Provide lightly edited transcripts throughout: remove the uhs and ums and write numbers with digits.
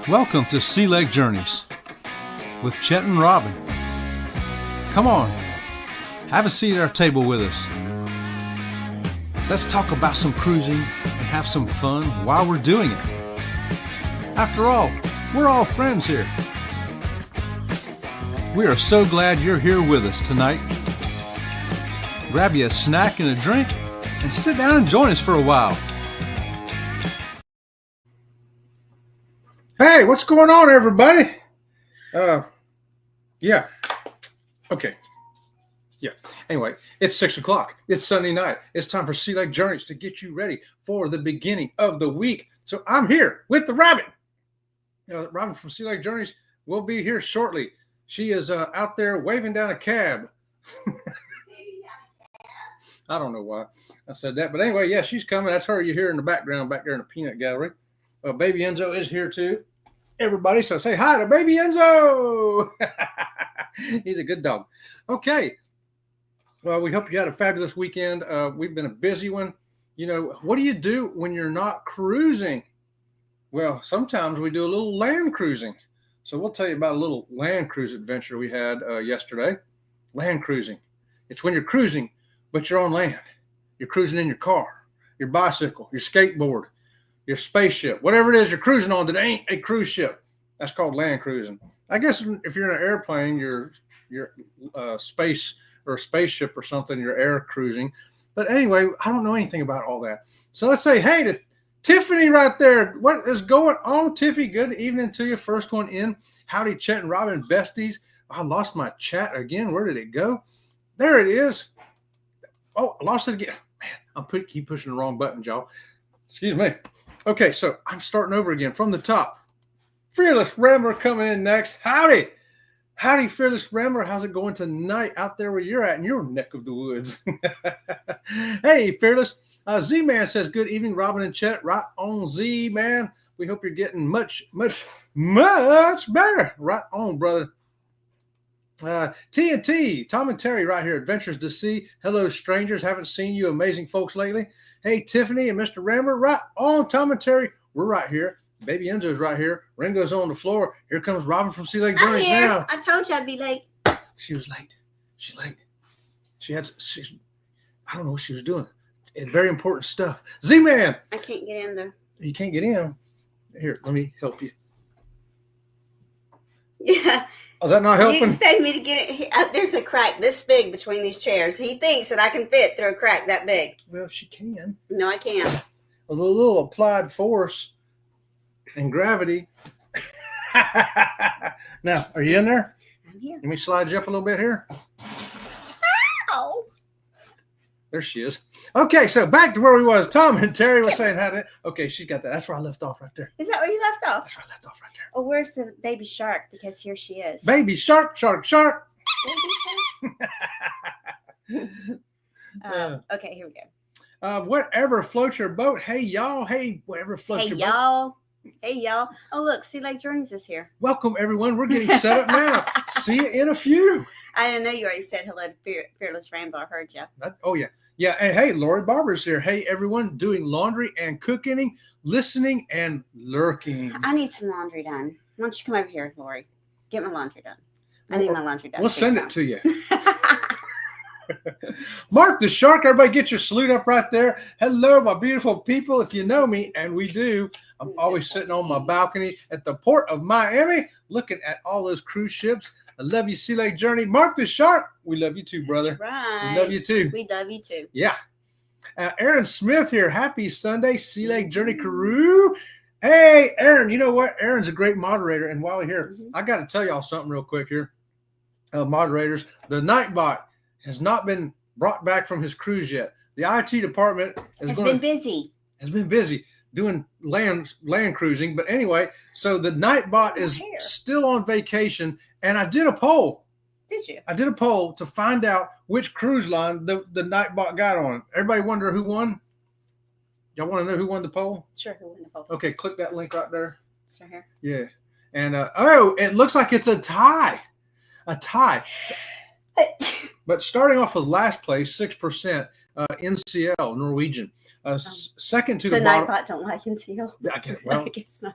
Welcome to Sea Lake Journeys with Chet and Robin. Come on, have a seat at our table with us. Let's talk about some cruising and have some fun while we're doing it. After all, we're all friends here. We are so glad you're here with us tonight. Grab you a snack and a drink and sit down and join us for a while. Hey, what's going on, everybody? Yeah. Okay. Yeah. Anyway, it's 6 o'clock. It's Sunday night. It's time for Sea Lake Journeys to get you ready for the beginning of the week. So I'm here with the Robin. Robin from Sea Lake Journeys will be here shortly. She is out there waving down a cab. I don't know why I said that, but anyway, yeah, she's coming. That's her you hear in the background back there in the peanut gallery. Baby Enzo is here too. Everybody, so say hi to Baby Enzo. He's a good dog. Okay. Well, we hope you had a fabulous weekend. We've been a busy one. You know, what do you do when you're not cruising? Well, sometimes we do a little land cruising. So we'll tell you about a little land cruise adventure we had yesterday. Land cruising. It's when you're cruising, but you're on land. You're cruising in your car, your bicycle, your skateboard, your spaceship, whatever it is you're cruising on that ain't a cruise ship. That's called land cruising. I guess if you're in an airplane, you're space or a spaceship or something, you're air cruising. But anyway, I don't know anything about all that. So let's say, hey, to Tiffany right there. What is going on, Tiffy? Good evening to you. First one in. Howdy, Chet and Robin, besties. I lost my chat again. Where did it go? There it is. Oh, I lost it again. Man, keep pushing the wrong button, y'all. Excuse me. Okay, so I'm starting over again from the top. Fearless Rambler coming in next. Howdy. Howdy, Fearless Rambler. How's it going tonight out there where you're at in your neck of the woods? Hey, Fearless. Z-Man says, good evening, Robin and Chet. Right on, Z-Man. We hope you're getting much better. Right on, brother. TNT, Tom and Terry right here. Adventures to Sea. Hello, strangers. Haven't seen you amazing folks lately. Hey, Tiffany and Mr. Rambler. Right on, Tom and Terry. We're right here. Baby Enzo's right here. Ringo's on the floor. Here comes Robin from Sea Lake Journeys now. I told you I'd be late. She was late. She's late. I don't know what she was doing. It's very important stuff. Z-Man. I can't get in there. You can't get in. Here, let me help you. Yeah. Oh, is that not helping? You expect me to get it? There's a crack this big between these chairs. He thinks that I can fit through a crack that big. Well, she can. No, I can't. A little applied force and gravity. Now, are you in there? I'm here. Let me slide you up a little bit here. Ow. There she is. Okay, so back to where we was. Tom and Terry were saying how to. Okay, she's got that. That's where I left off right there. Is that where you left off? That's where I left off right there. Oh, where's the baby shark? Because here she is. Baby shark. Okay, here we go. Whatever floats your boat. Hey, y'all. Hey, whatever floats your boat. Hey, y'all. Oh, look, Sea Lake Journeys is here. Welcome, everyone. We're getting set up now. See you in a few. I didn't know you already said hello to Fearless Rambler. I heard you. Oh, yeah. Yeah, and hey, Lori Barber's here. Hey, everyone, doing laundry and cooking, listening and lurking. I need some laundry done. Why don't you come over here, Lori? Get my laundry done. I need my laundry done. We'll send it to you. Mark the Shark. Everybody get your salute up right there. Hello, my beautiful people. If you know me, and we do, I'm always sitting on my balcony at the port of Miami looking at all those cruise ships. I love you, Sea Lake Journey. Mark the Shark. We love you too, brother. That's right. We love you too. We love you too. Yeah. Aaron Smith here. Happy Sunday, Sea Lake Journey crew. Hey, Aaron, you know what? Aaron's a great moderator. And while we're here, I got to tell y'all something real quick here. Moderators, the Nightbot has not been brought back from his cruise yet. The IT department has been busy doing land cruising. But anyway, so the Nightbot is still on vacation. And I did a poll. Did you? I did a poll to find out which cruise line the Nightbot got on. Everybody wonder who won? Y'all want to know who won the poll? Sure, who won the poll? Okay, click that link right there. It's right here. Yeah. And, it looks like it's a tie. A tie. But starting off with last place, 6%, NCL, Norwegian. Second to so the bottom. Nightbot don't like NCL? Well, I guess not.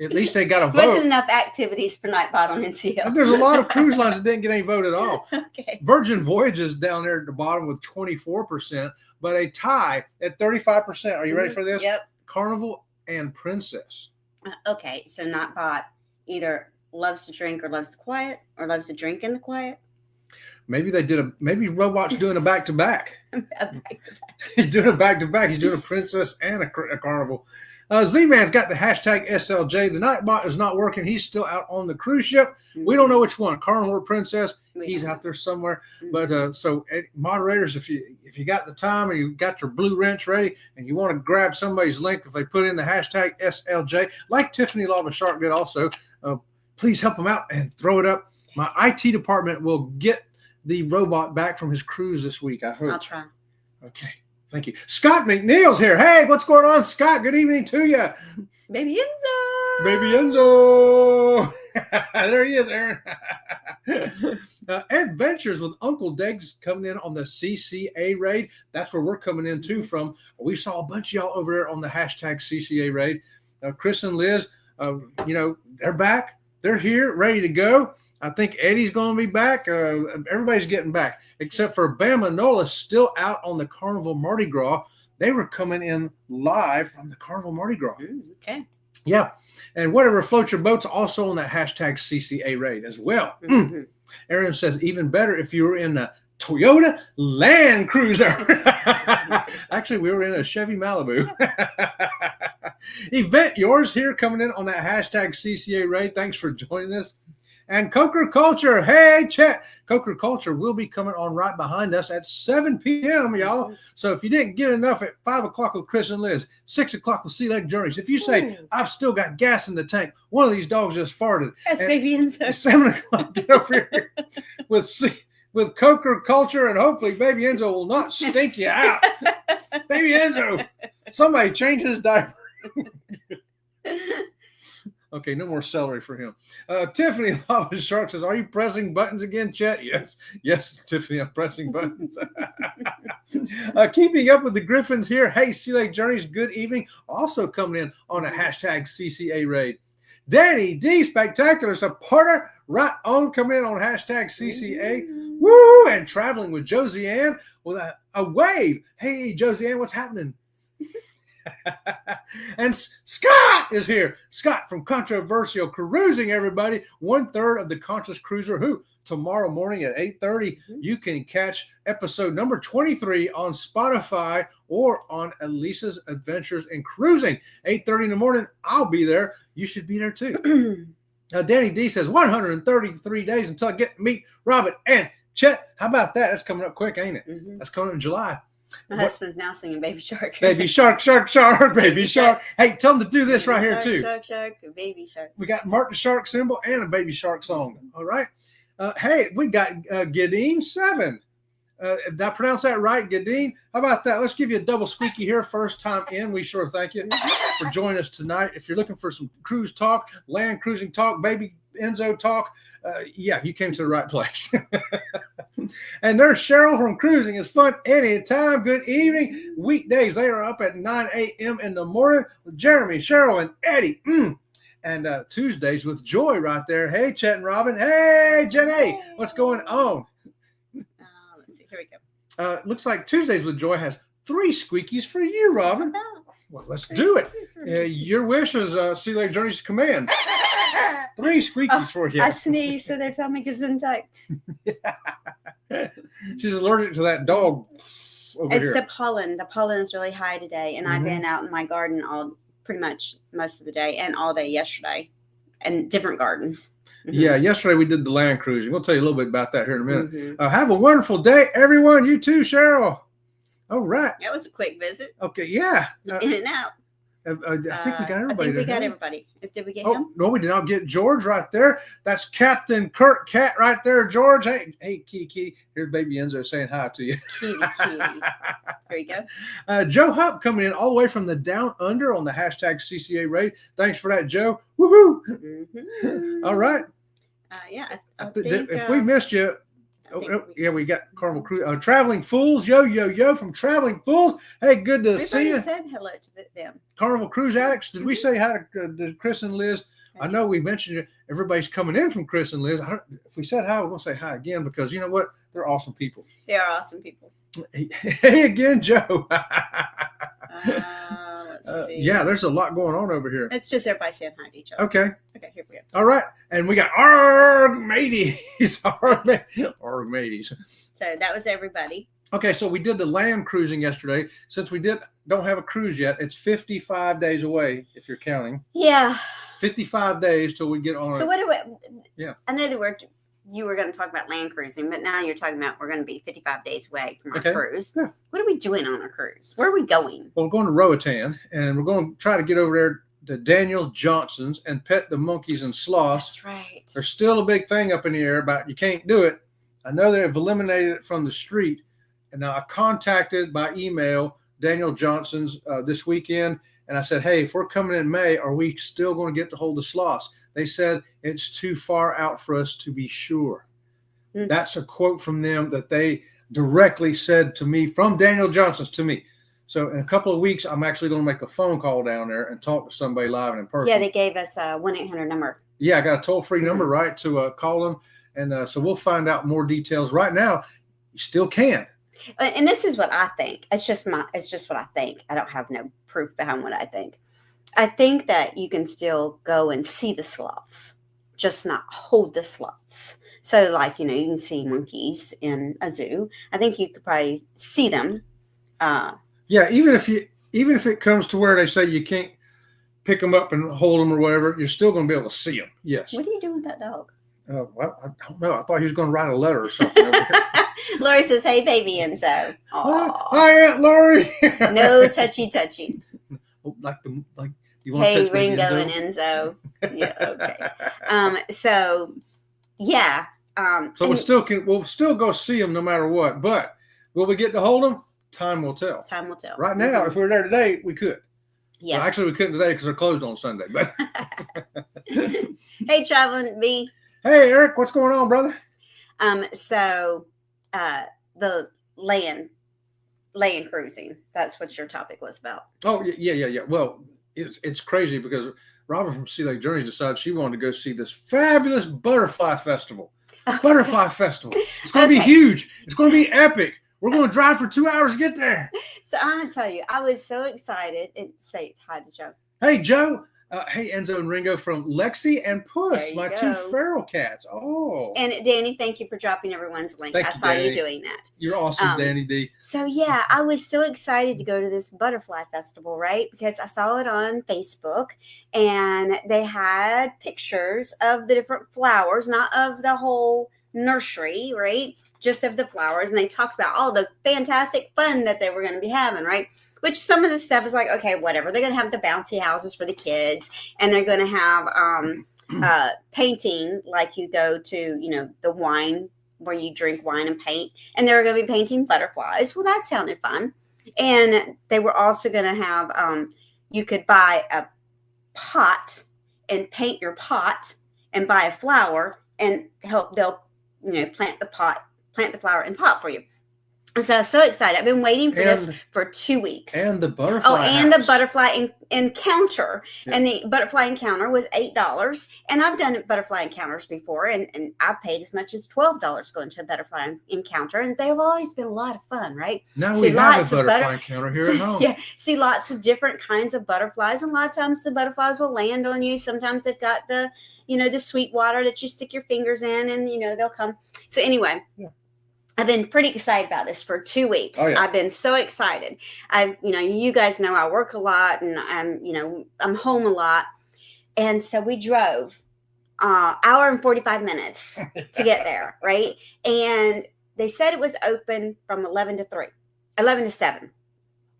at least they got a Wasn't vote. enough activities for Nightbot on NCL. There's a lot of cruise lines that didn't get any vote at all. Okay. Virgin Voyages down there at the bottom with 24%, but a tie at 35%. Are you ready for this? Yep. Carnival and Princess. Okay, so Nightbot either loves to drink or loves the quiet, or loves to drink in the quiet. Maybe Robot's doing a back-to-back. He's doing a back-to-back. He's doing a Princess and a Carnival. Z-Man's got the hashtag SLJ. The Nightbot is not working. He's still out on the cruise ship. We don't know which one, Carnival or Princess. He's out there somewhere. But so moderators, if you got the time and you got your blue wrench ready and you want to grab somebody's link, if they put in the hashtag SLJ, like Tiffany Lava Shark did also, please help them out and throw it up. My IT department will get the robot back from his cruise this week, I hope. I'll try. Okay. Thank you. Scott McNeil's here. Hey, what's going on, Scott? Good evening to you. Baby Enzo. Baby Enzo. There he is, Aaron. Adventures with Uncle Deg's coming in on the CCA raid. That's where we're coming in too from. We saw a bunch of y'all over there on the hashtag CCA raid. Chris and Liz, they're back. They're here, ready to go. I think Eddie's going to be back. Everybody's getting back, except for Bama Nola still out on the Carnival Mardi Gras. They were coming in live from the Carnival Mardi Gras. Okay. Yeah. And whatever floats your boat's also on that hashtag CCA raid as well. Aaron says, even better if you were in a Toyota Land Cruiser. Actually, we were in a Chevy Malibu. Event yours here coming in on that hashtag CCA raid. Thanks for joining us. And Coker Culture, hey, Chet. Coker Culture will be coming on right behind us at 7 p.m., y'all. So if you didn't get enough at 5 o'clock with Chris and Liz, 6 o'clock with Sea Lake Journeys, if you say, I've still got gas in the tank, one of these dogs just farted. That's Baby Enzo. At 7 o'clock, get over here with Coker Culture, and hopefully Baby Enzo will not stink you out. Baby Enzo, somebody change his diaper. Okay, no more celery for him. Tiffany Lava Shark says, are you pressing buttons again, Chet? Yes, Tiffany, I'm pressing buttons. Keeping up with the Griffins here. Hey, Sea Lake Journeys, good evening. Also coming in on a hashtag CCA raid. Danny D, spectacular supporter, right on, coming in on hashtag CCA. Woo! And traveling with Josie Ann with a wave. Hey, Josie Ann, what's happening? And Scott is here. Scott from Controversial Cruising, everybody. 1/3 of the Conscious Cruiser, who tomorrow morning at 8:30, you can catch episode number 23 on Spotify or on Elisa's Adventures in Cruising. 8:30 in the morning, I'll be there. You should be there too. Danny D says 133 days until I get to meet Robin and Chet. How about that? That's coming up quick, ain't it? That's coming up in July. My husband's now singing Baby Shark. Baby Shark, Shark, Shark, Baby Shark. Hey, tell them to do this right here, too. Shark, Shark, Baby Shark. We got Mark the Shark symbol and a Baby Shark song. All right. Hey, we got Gadeen 7. Did I pronounce that right, Gadeen? How about that? Let's give you a double squeaky here. First time in. We sure thank you for joining us tonight. If you're looking for some cruise talk, land cruising talk, Baby Enzo talk, you came to the right place. And there's Cheryl from Cruising is Fun Anytime. Good evening. Weekdays, they are up at 9 a.m. in the morning with Jeremy, Cheryl, and Eddie. And Tuesdays with Joy right there. Hey, Chet and Robin. Hey, Jenny. What's going on? Let's see. Here we go. Looks like Tuesdays with Joy has 3 squeakies for you, Robin. Well, let's do it. Your wish is Sea Lake Journeys command. 3 squeakies for you. I sneezed, so their stomach is intact. She's allergic to that dog over here. It's the pollen. The pollen is really high today, and I've been out in my garden pretty much most of the day and all day yesterday, and different gardens. Yeah, yesterday we did the land cruising. We'll tell you a little bit about that here in a minute. Have a wonderful day, everyone. You too, Cheryl. All right. That was a quick visit. Okay, yeah. In and out. I think we got everybody. I think we got everybody. Did we get him? No, we did not get George right there. That's Captain Kurt Cat right there, George. Hey, Kitty. Here's Baby Enzo saying hi to you. Kitty. There you go. Joe Hupp coming in all the way from the Down Under on the hashtag CCA raid. Thanks for that, Joe. Woohoo! All right. Yeah. If we missed you, Yeah, we got Carnival Cruise. Traveling Fools, yo from Traveling Fools. Hey, good to see you. We said hello to them. Carnival Cruise Addicts. Did we say hi to Chris and Liz? I know we mentioned everybody's coming in from Chris and Liz. If we said hi, we're going to say hi again because you know what? They're awesome people. They are awesome people. Hey again, Joe. Let's see. Yeah, there's a lot going on over here. It's just everybody saying hi to each other. Okay, here we go. All right. And we got Arg Mateys. Arg Mateys. So that was everybody. Okay, so we did the land cruising yesterday. Since we don't have a cruise yet, it's 55 days away if you're counting. Yeah. 55 days till we get on. So it. what do we? Yeah. I know that you were going to talk about land cruising, but now you're talking about we're going to be 55 days away from our cruise. Yeah. What are we doing on our cruise? Where are we going? Well, we're going to Roatan, and we're going to try to get over there to Daniel Johnson's and pet the monkeys and sloths. That's right. There's still a big thing up in the air about you can't do it. I know they've eliminated it from the street, and now I contacted by email Daniel Johnson's this weekend, and I said, hey, if we're coming in May, are we still going to get to hold the sloths? They said it's too far out for us to be sure. Mm-hmm. That's a quote from them that they directly said to me from Daniel Johnson's to me. So in a couple of weeks, I'm actually going to make a phone call down there and talk to somebody live and in person. Yeah, they gave us a 1-800 number. Yeah, I got a toll-free number, right, to call them. And so we'll find out more details. Right now, you still can. And this is what I think. It's just what I think. I don't have no proof behind what I think. I think that you can still go and see the sloths, just not hold the sloths. So like, you can see monkeys in a zoo. I think you could probably see them. Yeah, even if it comes to where they say you can't pick them up and hold them or whatever, you're still going to be able to see them. Yes. What are you doing with that dog? Well, I don't know. I thought he was going to write a letter or something. Lori says, "Hey, baby Enzo." Hi, Aunt Lori. No touchy. Like you want hey, to touch Ringo and Enzo. Yeah. Okay. So, yeah. So we'll still go see them no matter what. But will we get to hold them? Time will tell. Time will tell. Right now, if we were there today, we could. Yeah. Well, actually, we couldn't today because they're closed on Sunday. But hey, Traveling B. Hey, Eric, what's going on, brother? So the land cruising. That's what your topic was about. Oh, yeah. Well, it's crazy because Robin from Sea Lake Journeys decided she wanted to go see this fabulous butterfly festival. Butterfly festival. It's going to be huge. It's going to be epic. We're going to drive for 2 hours to get there. So I'm going to tell you, I was so excited. And say hi to Joe. Hey, Joe. Hey, Enzo and Ringo from Lexi and Puss, my two feral cats. Oh. And Danny, thank you for dropping everyone's link. I saw you doing that. You're awesome, Danny D. So, yeah, I was so excited to go to this butterfly festival, right? Because I saw it on Facebook, and they had pictures of the different flowers, not of the whole nursery, right? Just of the flowers. And they talked about all the fantastic fun that they were going to be having, right? Which some of the stuff is like, okay, whatever. They're going to have the bouncy houses for the kids. And they're going to have painting, like you go to, the wine where you drink wine and paint. And they're going to be painting butterflies. Well, that sounded fun. And they were also going to have, you could buy a pot and paint your pot and buy a flower and they'll plant the flower in pot for you. And so I was so excited. I've been waiting for this for 2 weeks. And the butterfly. Oh, and the butterfly encounter. Yeah. And the butterfly encounter was $8. And I've done butterfly encounters before, and I've paid as much as $12 going to a butterfly encounter. And they've always been a lot of fun, right? Now we have a butterfly encounter here at home. Yeah, see lots of different kinds of butterflies. And a lot of times the butterflies will land on you. Sometimes they've got the sweet water that you stick your fingers in, and, they'll come. So anyway. Yeah. I've been pretty excited about this for 2 weeks. Oh, yeah. I've been so excited. You guys know I work a lot, and I'm home a lot. And so we drove hour and 45 minutes to get there. Right. And they said it was open from 11 to 7.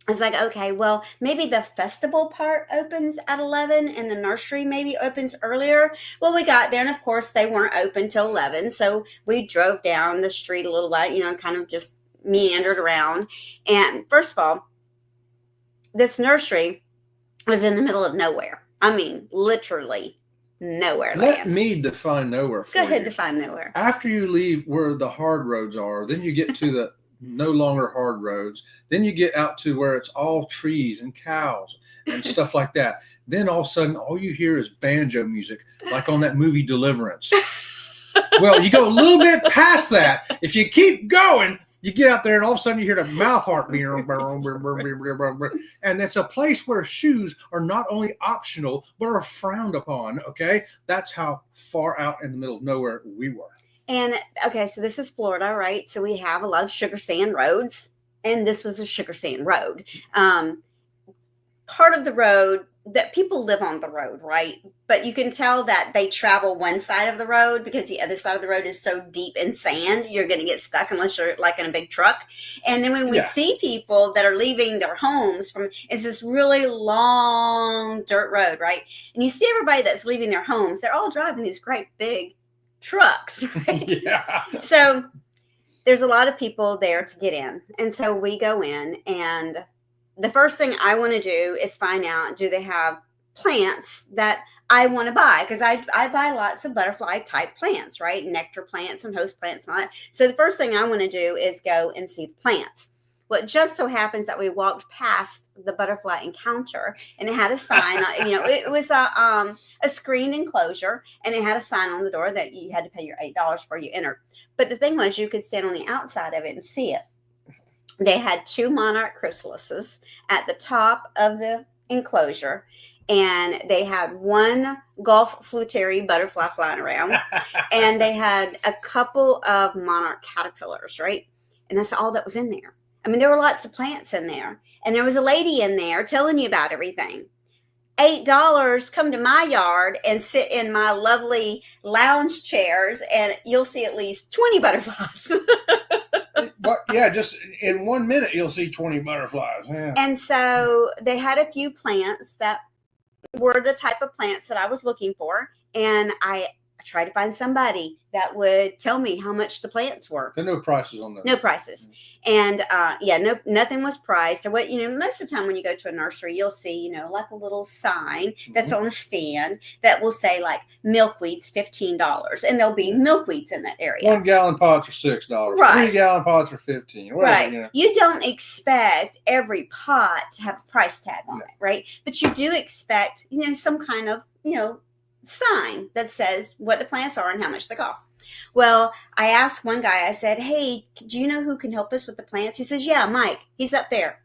I was like, okay, well, maybe the festival part opens at 11 and the nursery maybe opens earlier. Well, we got there, and of course they weren't open till 11. So we drove down the street a little while, kind of just meandered around. And first of all, this nursery was in the middle of nowhere. I mean, literally nowhere Let land. me define nowhere for Go ahead, you. define nowhere. After you leave where the hard roads are, then you get to the no longer hard roads. Then you get out to where it's all trees and cows and stuff like that. Then all of a sudden, all you hear is banjo music, like on that movie Deliverance. Well, you go a little bit past that. If you keep going, you get out there and all of a sudden you hear the mouth harp. And it's a place where shoes are not only optional, but are frowned upon. Okay. That's how far out in the middle of nowhere we were. And okay, so this is Florida, right? So we have a lot of sugar sand roads, and this was a sugar sand road. Part of the road that people live on the road, right? But you can tell that they travel one side of the road because the other side of the road is so deep in sand, you're going to get stuck unless you're like in a big truck. And then when we see people that are leaving their homes from, it's this really long dirt road, right? And you see everybody that's leaving their homes, they're all driving these great big trucks, right? Yeah. So there's a lot of people there to get in. And so we go in, and the first thing I want to do is find out, do they have plants that I want to buy? Because I buy lots of butterfly type plants, right? Nectar plants and host plants and all that. So the first thing I want to do is go and see the plants. Well, it just so happens that we walked past the butterfly encounter, and it had a sign. It was a screened enclosure, and it had a sign on the door that you had to pay your $8 before you entered. But the thing was, you could stand on the outside of it and see it. They had 2 monarch chrysalises at the top of the enclosure, and they had 1 Gulf fluteri butterfly flying around, and they had a couple of monarch caterpillars, right? And that's all that was in there. I mean, there were lots of plants in there, and there was a lady in there telling you about everything. $8, come to my yard and sit in my lovely lounge chairs, and you'll see at least 20 butterflies. But yeah, just in 1 minute, you'll see 20 butterflies. Yeah. And so they had a few plants that were the type of plants that I was looking for, and I tried to find somebody that would tell me how much the plants were. There are no prices on those. No prices. And nothing was priced. So what, most of the time when you go to a nursery, you'll see, like a little sign that's on a stand that will say like milkweeds, $15. And there'll be milkweeds in that area. 1 gallon pots are $6. Right. 3 gallon pots are $15. Whatever, right. You don't expect every pot to have a price tag on it, right? But you do expect, some kind of, sign that says what the plants are and how much they cost. Well, I asked one guy, I said, hey, do you know who can help us with the plants? He says, yeah, Mike. He's up there.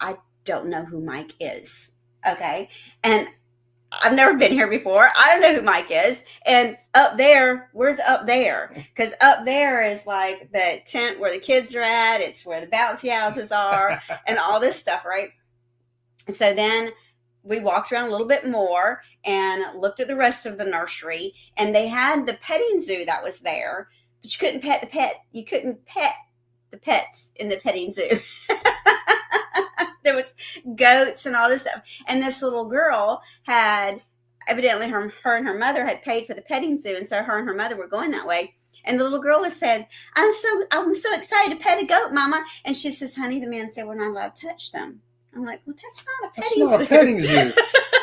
I don't know who Mike is. Okay. And I've never been here before. I don't know who Mike is. And up there, where's up there? Because up there is like the tent where the kids are at. It's where the bouncy houses are and all this stuff, right? So then we walked around a little bit more and looked at the rest of the nursery, and they had the petting zoo that was there, but you couldn't pet the pet. You couldn't pet the pets in the petting zoo. There was goats and all this stuff. And this little girl had, evidently her and her mother had paid for the petting zoo. And so her and her mother were going that way. And the little girl was said, I'm so excited to pet a goat, Mama. And she says, honey, the man said, we're not allowed to touch them. I'm like, well, that's not a petting zoo. That's not a petting zoo.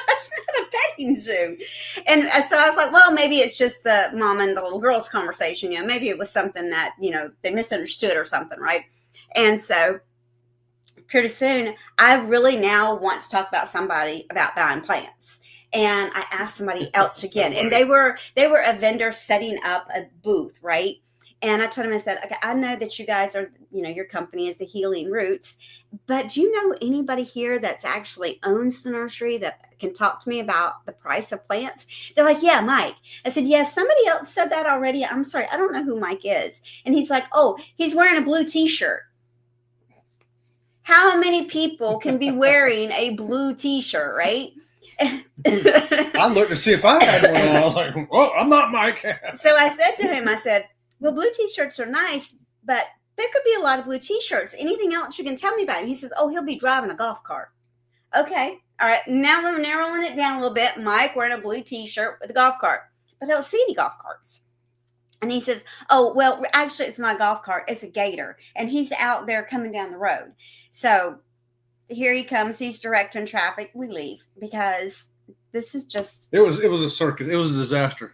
That's not a petting zoo. And so I was like, well, maybe it's just the mom and the little girl's conversation. Maybe it was something that, they misunderstood or something, right? And so pretty soon, I really now want to talk about somebody about buying plants. And I asked somebody else again, and they were a vendor setting up a booth, right? And I told him, I said, okay, I know that you guys are, your company is the Healing Roots, but do you know anybody here that's actually owns the nursery that can talk to me about the price of plants? They're like, yeah, Mike. I said, yes, somebody else said that already. I'm sorry, I don't know who Mike is. And he's like, oh, he's wearing a blue t-shirt. How many people can be wearing a blue t-shirt, right? I looked to see if I had one, and I was like, well, I'm not Mike. So I said to him, I said, well, blue t-shirts are nice, but there could be a lot of blue t-shirts. Anything else you can tell me about him? He says, oh, he'll be driving a golf cart. Okay. All right. Now we're narrowing it down a little bit. Mike wearing a blue t-shirt with a golf cart, but I don't see any golf carts. And he says, oh, well, actually, it's not a golf cart. It's a gator. And he's out there coming down the road. So here he comes. He's directing traffic. We leave because this is just. It was a circus. It was a disaster,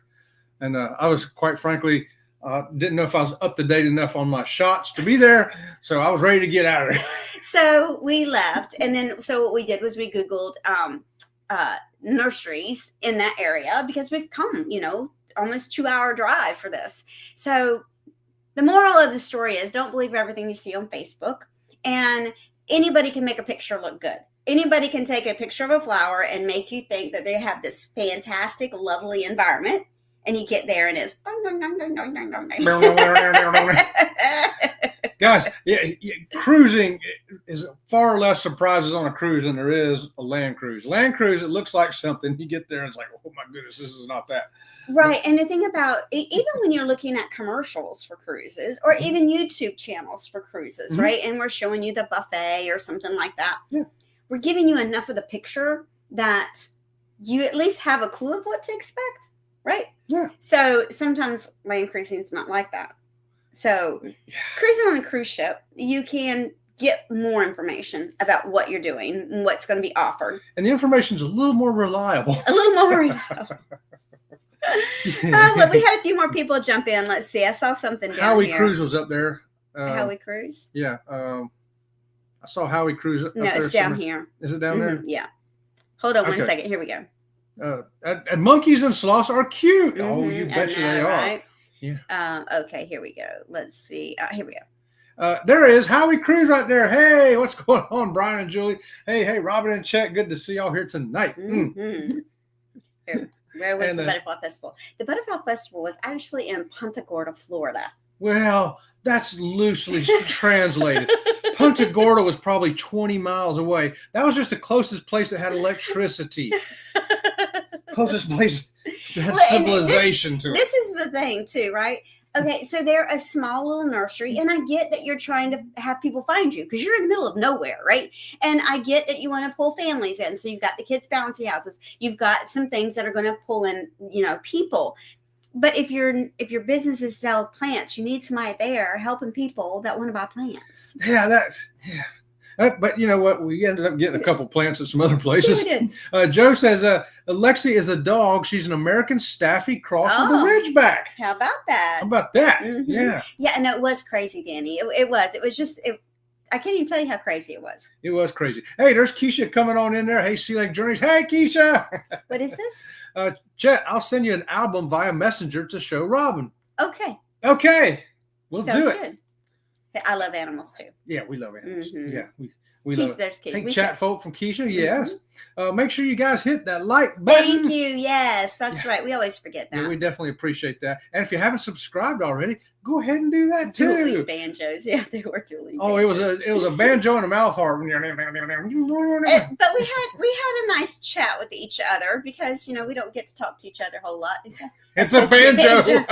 and I was quite frankly didn't know if I was up to date enough on my shots to be there, so I was ready to get out of there. So we left, and then so what we did was we Googled nurseries in that area because we've come, almost 2-hour drive for this. So the moral of the story is don't believe everything you see on Facebook, and anybody can make a picture look good. Anybody can take a picture of a flower and make you think that they have this fantastic, lovely environment. And you get there and it's guys. Cruising is far less surprises on a cruise than there is a land cruise. Land cruise, it looks like something. You get there and it's like, oh my goodness, this is not that. Right. And the thing about even when you're looking at commercials for cruises or even YouTube channels for cruises, right? And we're showing you the buffet or something like that. Yeah. We're giving you enough of the picture that you at least have a clue of what to expect. Right. Yeah. So sometimes land cruising is not like that. So cruising on a cruise ship, you can get more information about what you're doing and what's going to be offered. And the information's a little more reliable. A little more reliable. Well, we had a few more people jump in. Let's see. I saw something down Howie here. Cruise was up there. Howie Cruise? Yeah. I saw Howie Cruise up there. No, it's down here. Is it down there? Yeah. Hold on one second. Here we go. And monkeys and sloths are cute. Oh, you betcha they are. Right? Yeah. Okay, here we go. Let's see. Here we go. There is Howie Cruise right there. Hey, what's going on, Brian and Julie? Hey, Robin and Chet. Good to see y'all here tonight. Here, where was the Butterfly Festival? The Butterfly Festival was actually in Punta Gorda, Florida. Well, that's loosely translated. Punta Gorda was probably 20 miles away. That was just the closest place that had electricity. Closest place that had civilization to it. This is the thing, too, right? Okay, so they're a small little nursery, and I get that you're trying to have people find you because you're in the middle of nowhere, right? And I get that you want to pull families in. So you've got the kids' bouncy houses. You've got some things that are going to pull in, people. But if your business is sell plants, you need somebody there helping people that want to buy plants. Yeah, but you know what? We ended up getting a couple plants at some other places. Yeah, we did. Joe says, Lexi is a dog. She's an American Staffy cross with a Ridgeback. How about that? How about that? Mm-hmm. Yeah. Yeah, no, it was crazy, Danny. It was just, I can't even tell you how crazy it was. It was crazy. Hey, there's Keisha coming on in there. Hey, Sea Lake Journeys. Hey, Keisha. What is this? Chet, I'll send you an album via Messenger to show Robin. Okay. We'll Sounds do it. Good. I love animals too. Yeah, we love animals. Mm-hmm. Yeah, we love it. There's Keisha. Hey, chat folk from Keisha, yes. Make sure you guys hit that like button. Thank you. Yes, that's right. We always forget that. Yeah, we definitely appreciate that. And if you haven't subscribed already, go ahead and do that too. Dueling banjos. Yeah, they were dueling banjos. It was a banjo and a mouth harp. But we had a nice chat with each other because we don't get to talk to each other a whole lot. It's a banjo.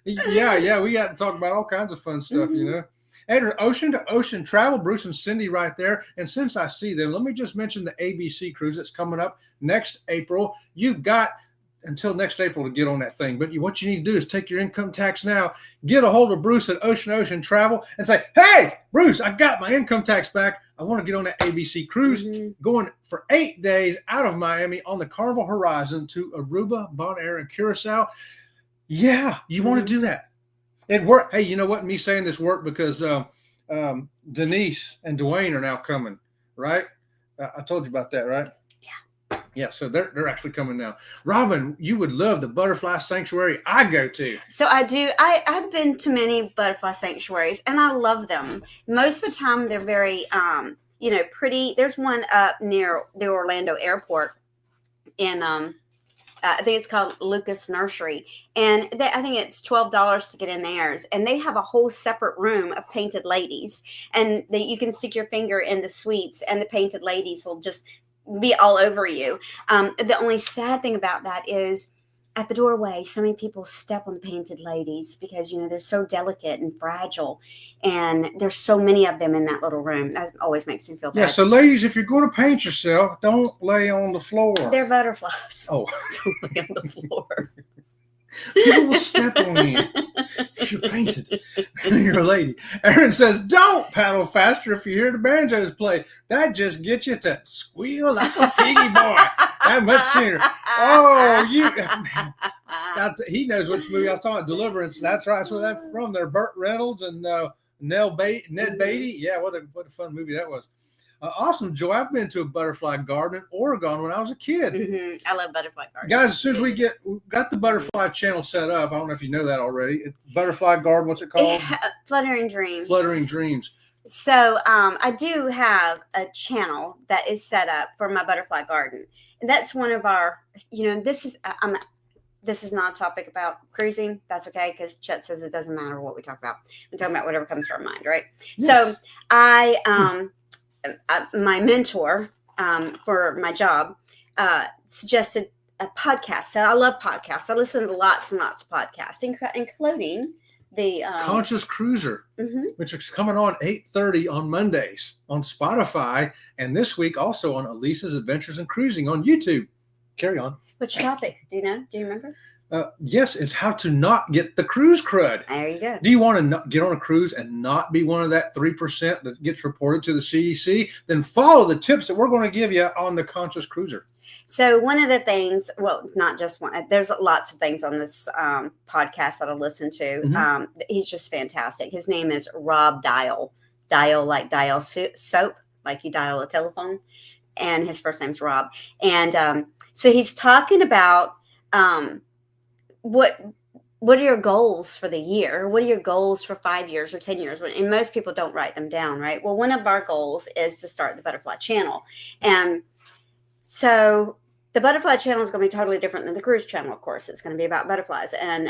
Yeah, we got to talk about all kinds of fun stuff, And Ocean to Ocean Travel, Bruce and Cindy right there. And since I see them, let me just mention the ABC cruise that's coming up next April. You've got until next April to get on that thing. But what you need to do is take your income tax now, get a hold of Bruce at Ocean Travel and say, hey, Bruce, I got my income tax back. I want to get on that ABC cruise going for 8 days out of Miami on the Carnival Horizon to Aruba, Bonaire, and Curacao. Yeah, you want to do that. It worked. Hey, you know what? Me saying this worked because Denise and Dwayne are now coming, right? I told you about that, right? Yeah. Yeah, so they're actually coming now. Robin, you would love the butterfly sanctuary I go to. So I do. I've been to many butterfly sanctuaries, and I love them. Most of the time, they're very, pretty. There's one up near the Orlando airport in I think it's called Lucas Nursery. And I think it's $12 to get in theirs. And they have a whole separate room of painted ladies. And you can stick your finger in the sweets and the painted ladies will just be all over you. The only sad thing about that is at the doorway, so many people step on the painted ladies because, they're so delicate and fragile. And there's so many of them in that little room. That always makes me feel bad. Yeah, so ladies, if you're going to paint yourself, don't lay on the floor. They're butterflies. Oh. Don't lay on the floor. People will step on you. You're painted. You're a lady. Aaron says, don't paddle faster if you hear the banjos play. That just gets you to squeal like a piggy boy. That much sooner. Oh, he knows which movie I was talking about. Deliverance. That's right. That's where that's from. They're Burt Reynolds and Ned Beatty. Yeah, what a fun movie that was. Awesome, Joy. I've been to a butterfly garden in Oregon when I was a kid. Mm-hmm. I love butterfly gardens. Guys, as soon as we've got the butterfly channel set up, I don't know if you know that already. It's Butterfly Garden, what's it called? Fluttering Dreams. Fluttering Dreams. So I do have a channel that is set up for my butterfly garden. And that's one of our, this is not a topic about cruising. That's okay, because Chet says it doesn't matter what we talk about. We're talking about whatever comes to our mind, right? Yes. So my mentor for my job suggested a podcast. So I love podcasts. I listen to lots and lots of podcasts, including the Conscious Cruiser, which is coming on 8:30 on Mondays on Spotify, and this week also on Elisa's Adventures in Cruising on YouTube. Carry on. What's your topic? Do you know? Do you remember? Yes, it's how to not get the cruise crud. There you go. Do you want to get on a cruise and not be one of that 3% that gets reported to the CDC? Then follow the tips that we're going to give you on the Conscious Cruiser. So one of the things, well, not just one, there's lots of things on this podcast that I listen to. He's just fantastic. His name is Rob Dial. Dial like dial soap, like you dial a telephone. And his first name's Rob. And so he's talking about what are your goals for the year? What are your goals for 5 years or 10 years? And most people don't write them down, right? Well, one of our goals is to start the Butterfly Channel. And so the Butterfly Channel is going to be totally different than the Cruise Channel, of course. It's going to be about butterflies. And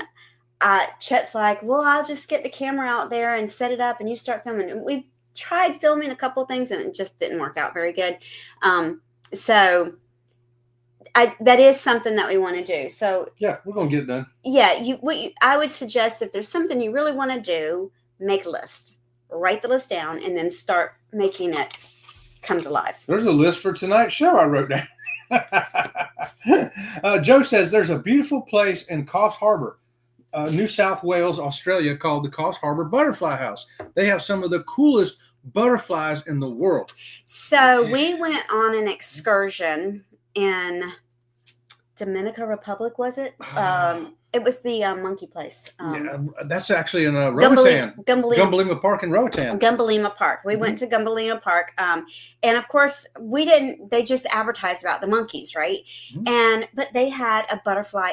Chet's like, well, I'll just get the camera out there and set it up and you start filming. And we've tried filming a couple of things and it just didn't work out very good. So that is something that we want to do. So yeah, we're going to get it done. Yeah. I would suggest if there's something you really want to do, make a list, write the list down, and then start making it come to life. There's a list for tonight's show I wrote down. Joe says there's a beautiful place in Coffs Harbour, New South Wales, Australia, called the Coffs Harbour Butterfly House. They have some of the coolest butterflies in the world. So we went on an excursion in Dominican Republic, was it? It was the monkey place. Yeah, that's actually in Roatan. Gumbalima Park in Roatan. Gumbalima Park. We went to Gumbalima Park. And of course, they just advertised about the monkeys, right? But they had a butterfly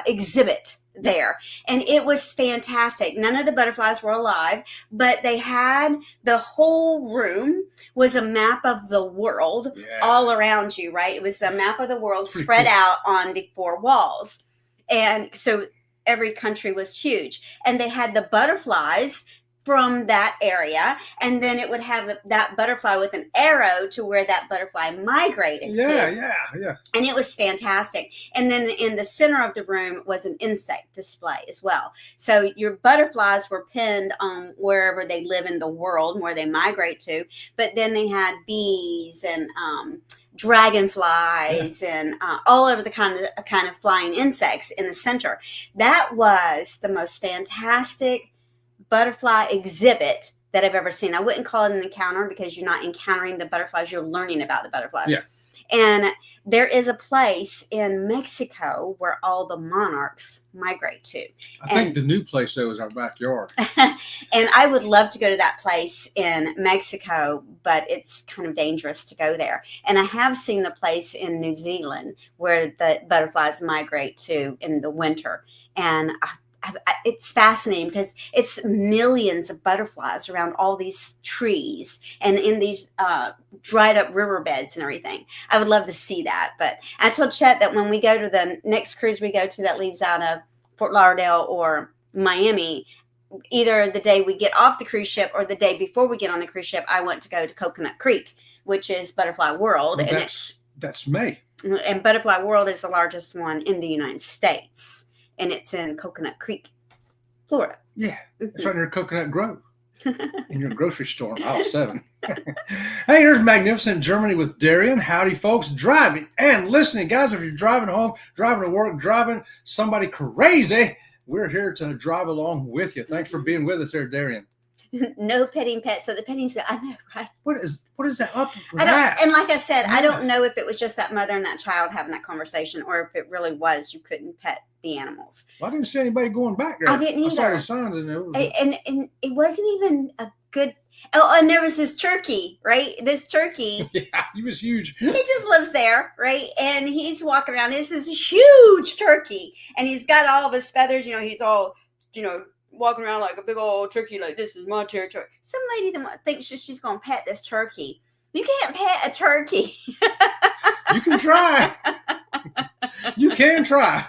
exhibit there. And it was fantastic. None of the butterflies were alive, but they had the whole room was a map of the world all around you, right? It was the map of the world spread out on the 4 walls. And so every country was huge. And they had the butterflies from that area, and then it would have that butterfly with an arrow to where that butterfly migrated to. Yeah. And it was fantastic. And then in the center of the room was an insect display as well. So your butterflies were pinned on wherever they live in the world, where they migrate to. But then they had bees and dragonflies and all over the kind of flying insects in the center. That was the most fantastic butterfly exhibit that I've ever seen. I wouldn't call it an encounter because you're not encountering the butterflies, you're learning about the butterflies. Yeah. And there is a place in Mexico where all the monarchs migrate to. I think the new place though is our backyard. And I would love to go to that place in Mexico, but it's kind of dangerous to go there. And I have seen the place in New Zealand where the butterflies migrate to in the winter. And it's fascinating because it's millions of butterflies around all these trees and in these dried up riverbeds and everything. I would love to see that. But I told Chet that when we go to the next cruise we go to that leaves out of Fort Lauderdale or Miami, either the day we get off the cruise ship or the day before we get on the cruise ship, I want to go to Coconut Creek, which is Butterfly World. Well, and that's May. And Butterfly World is the largest one in the United States. And it's in Coconut Creek, Florida. Yeah, it's right near Coconut Grove. in your grocery store in aisle 7. Hey, here's magnificent Germany with Darian. Howdy, folks. Driving and listening. Guys, if you're driving home, driving to work, driving somebody crazy, we're here to drive along with you. Thanks for being with us there, Darian. No petting pets. So the petting zoo, I know, right? What is that up with I don't, that? and like I said, Yeah. I don't know if it was just that mother and that child having that conversation, or if it really was you couldn't pet the animals. Well, I didn't see anybody going back there. I didn't I saw either. the signs in there. And it wasn't even a good. Oh, and there was this turkey, right? This turkey. Yeah, he was huge. He just lives there, right? And he's walking around. This is a huge turkey, and he's got all of his feathers. He's all, walking around like a big old turkey, like this is my territory. Some lady that thinks she's gonna pet this turkey. You can't pet a turkey. You can try. You can try.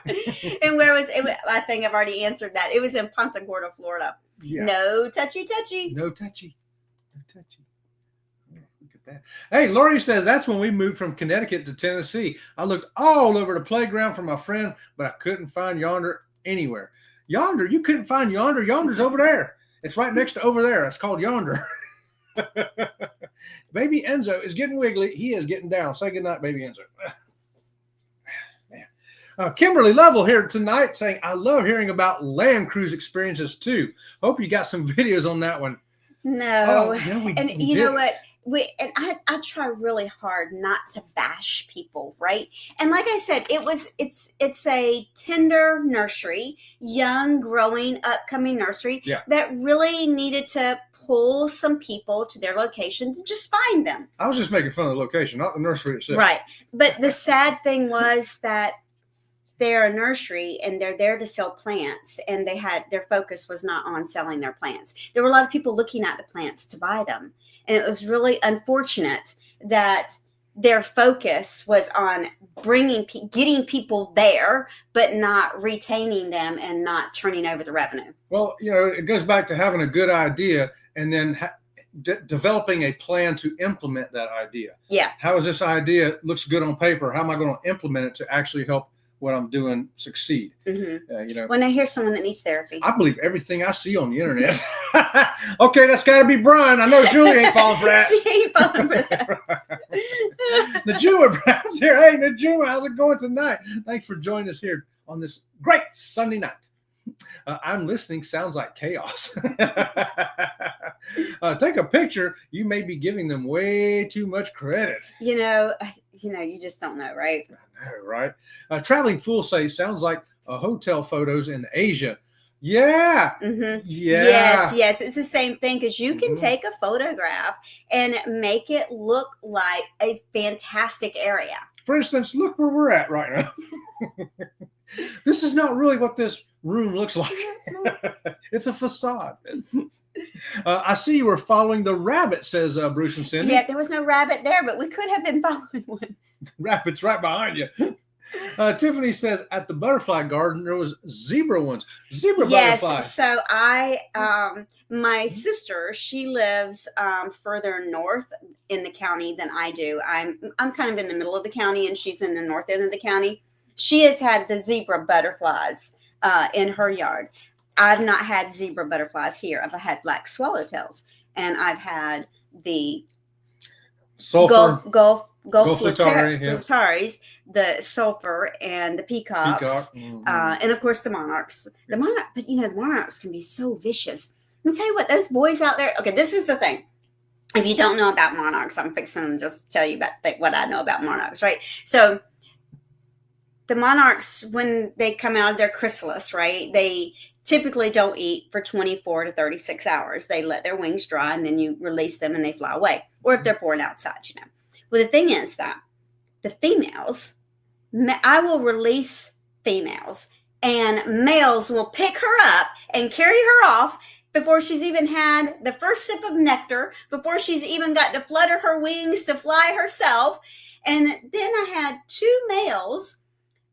And where was it? I think I've already answered that. It was in Punta Gorda, Florida. Yeah. No touchy. No touchy. No touchy. Oh, look at that. Hey, Lori says that's when we moved from Connecticut to Tennessee. I looked all over the playground for my friend, but I couldn't find Yonder anywhere. Yonder? You couldn't find Yonder? Yonder's over there. It's right next to over there. It's called Yonder. Baby Enzo is getting wiggly. He is getting down. Say goodnight, Baby Enzo. Man. Kimberly Lovell here tonight saying, I love hearing about land cruise experiences too. Hope you got some videos on that one. No. Yeah, And you know what? I try really hard not to bash people, right? And like I said, it's a tender nursery, young, growing, upcoming nursery that really needed to pull some people to their location to just find them. I was just making fun of the location, not the nursery itself. Right. But the sad thing was that they're a nursery and they're there to sell plants, and their focus was not on selling their plants. There were a lot of people looking at the plants to buy them. And it was really unfortunate that their focus was on getting people there, but not retaining them and not turning over the revenue. Well, it goes back to having a good idea and then developing a plan to implement that idea. Yeah. How is this idea looks good on paper? How am I going to implement it to actually help what I'm doing succeed? Mm-hmm. When I hear someone that needs therapy, I believe everything I see on the internet. Okay, that's got to be Brian. I know Julie ain't falling for that. She ain't falling for that. Najuma Brown's here. Hey, Najuma, how's it going tonight? Thanks for joining us here on this great Sunday night. I'm listening. Sounds like chaos. Take a picture. You may be giving them way too much credit. You just don't know, right? I know, right? Traveling Fool says sounds like hotel photos in Asia. Yeah. Mm-hmm. Yeah. Yes. It's the same thing, because you can take a photograph and make it look like a fantastic area. For instance, look where we're at right now. This is not really what this room looks like. It's a facade. I see you were following the rabbit, says Bruce and Cindy. Yeah, there was no rabbit there, but we could have been following one. Rabbit's right behind you. Tiffany says at the butterfly garden there was zebra ones. Butterflies. Yes. So my sister, she lives further north in the county than I do. I'm kind of in the middle of the county, and she's in the north end of the county. She has had the zebra butterflies in her yard. I've not had zebra butterflies here. I've had black swallowtails, and I've had the sulfur, Gulf Flutaris, the sulfur, and the peacocks, and of course the monarchs. The monarchs can be so vicious. Let me tell you what, those boys out there. Okay, this is the thing. If you don't know about monarchs, I'm fixing to just tell you about what I know about monarchs, right? So the monarchs, when they come out of their chrysalis, right, they typically don't eat for 24 to 36 hours. They let their wings dry, and then you release them and they fly away. Or if they're born outside, Well, the thing is that the females, I will release females, and males will pick her up and carry her off before she's even had the first sip of nectar, before she's even got to flutter her wings to fly herself. And then I had two males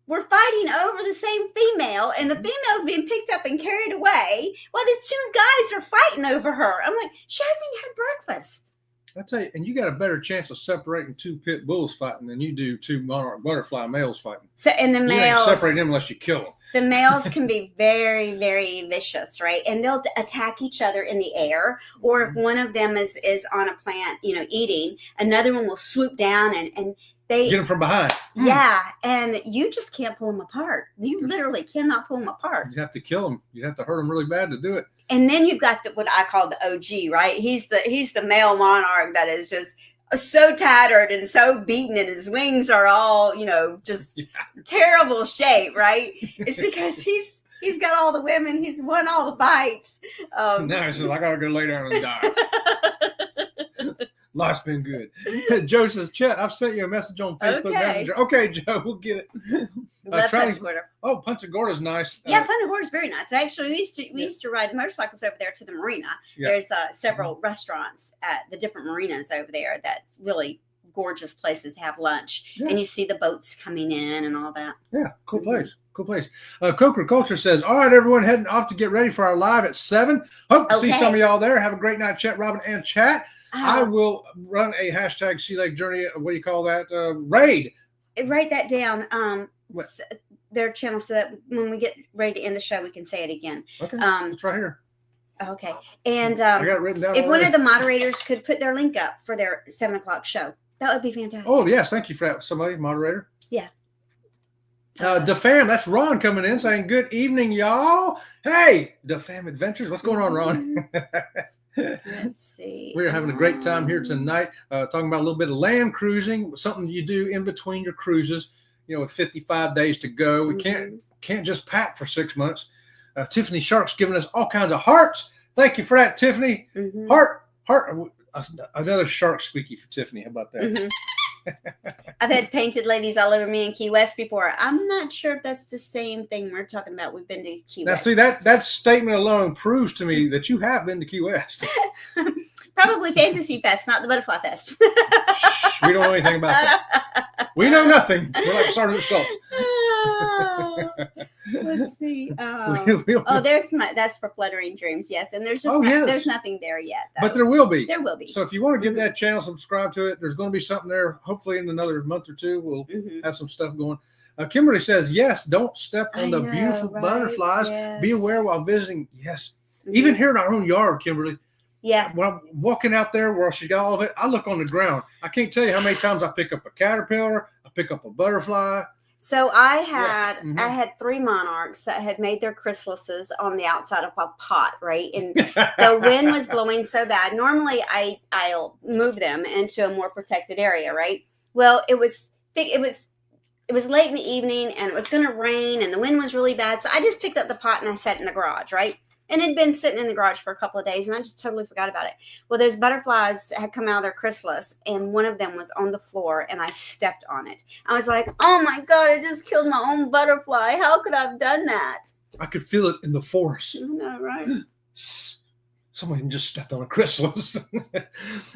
were fighting over the same female, and the female's being picked up and carried away while these two guys are fighting over her. I'm like, she hasn't had breakfast. I tell you, and you got a better chance of separating two pit bulls fighting than you do two monarch butterfly males fighting. So, and the males, you ain't separate them unless you kill them. The males can be very, very vicious, right? And they'll attack each other in the air. Or if one of them is on a plant, eating, another one will swoop down and they get them from behind. Yeah, and you just can't pull them apart. You literally cannot pull them apart. You have to kill them. You have to hurt them really bad to do it. And then you've got what I call the OG, right? He's the male monarch that is just so tattered and so beaten, and his wings are all, just terrible shape, right? It's because he's got all the women. He's won all the fights. Now he says, I got to go lay down and die. Life's been good. Joe says, Chet, I've sent you a message on Facebook Messenger. Okay, Joe, we'll get it. Punta Gorda. Oh, Punta Gorda's nice. Yeah, Punta Gorda's very nice. Actually, we used to ride the motorcycles over there to the marina. Yeah. There's several restaurants at the different marinas over there. That's really gorgeous places to have lunch. Yeah. And you see the boats coming in and all that. Yeah, cool place. Cool place. Coker Culture says, all right, everyone, heading off to get ready for our live at 7. Hope to see some of y'all there. Have a great night, Chet, Robin, and Chat. I will run a hashtag Sea Lake Journey. What do you call that? Raid. Write that down. Their channel, so that when we get ready to end the show, we can say it again. Okay. It's right here. Okay. And I got it written down. If one of the moderators could put their link up for their 7:00 show, that would be fantastic. Oh yes, thank you for that. Somebody, moderator. Yeah. DeFam, that's Ron coming in saying, good evening, y'all. Hey, DeFam Adventures. What's going on, Ron? Let's see. We're having a great time here tonight, talking about a little bit of land cruising, something you do in between your cruises, with 55 days to go. We can't just pack for 6 months. Tiffany Shark's giving us all kinds of hearts. Thank you for that, Tiffany. Heart. Another shark squeaky for Tiffany. How about that? I've had painted ladies all over me in Key West before. I'm not sure if that's the same thing we're talking about. We've been to Key West. Now, see, that statement alone proves to me that you have been to Key West. Probably Fantasy Fest, not the Butterfly Fest. We don't know anything about that. We know nothing. We're like Sergeant Schultz. Let's see. That's for Fluttering Dreams. Yes, and there's just there's nothing there yet. But there will be. There will be. So if you want to give that channel, subscribe to it. There's going to be something there. Hopefully in another month or two, we'll have some stuff going. Kimberly says, yes, don't step on the beautiful butterflies. Yes. Be aware while visiting. Yes. Even here in our own yard, Kimberly. Yeah. When I'm walking out there where she got all of it, I look on the ground. I can't tell you how many times I pick up a caterpillar, I pick up a butterfly. So I had 3 monarchs that had made their chrysalises on the outside of a pot, right? And the wind was blowing so bad. Normally I'll move them into a more protected area, right? Well, it was late in the evening and it was going to rain and the wind was really bad. So I just picked up the pot and I set it in the garage, right? And it had been sitting in the garage for a couple of days, and I just totally forgot about it. Well, those butterflies had come out of their chrysalis, and one of them was on the floor, and I stepped on it. I was like, oh, my God, I just killed my own butterfly. How could I have done that? I could feel it in the force. I know, right? Somebody just stepped on a chrysalis.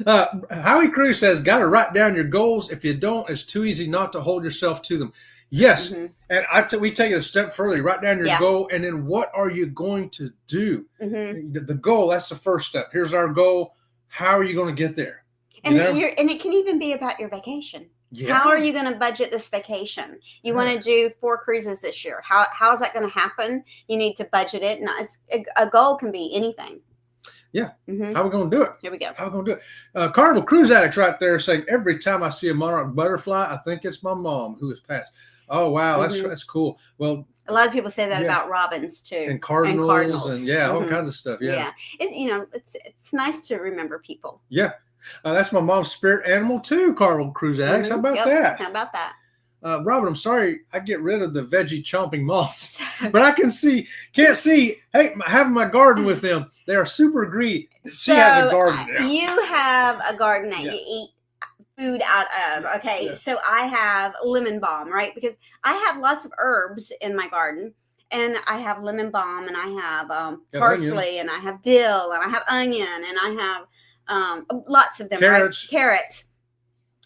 Howie Cruz says, got to write down your goals. If you don't, it's too easy not to hold yourself to them. Yes, and we take it a step further. Write down your goal, and then what are you going to do? The goal, that's the first step. Here's our goal. How are you going to get there? And it can even be about your vacation. Yeah. How are you going to budget this vacation? You want to do 4 cruises this year. How is that going to happen? You need to budget it. And a goal can be anything. Yeah. How are we going to do it? Here we go. How are we going to do it? Carnival Cruise Addicts right there saying, every time I see a monarch butterfly, I think it's my mom who has passed. Oh, wow. That's cool. Well, a lot of people say that about robins too. And cardinals. And all kinds of stuff. Yeah. It's nice to remember people. Yeah. That's my mom's spirit animal too, Carnival Cruise Addicts. How about that? How about that? Robin, I'm sorry I get rid of the veggie chomping moths, but I can't see, hey, having my garden with them. They are super greedy. She has a garden there. You have a garden that you eat food out of. Okay. So I have lemon balm, right? Because I have lots of herbs in my garden, and I have lemon balm, and I have parsley, and I have dill, and I have onion, and I have lots of them, carrots. Right? Carrots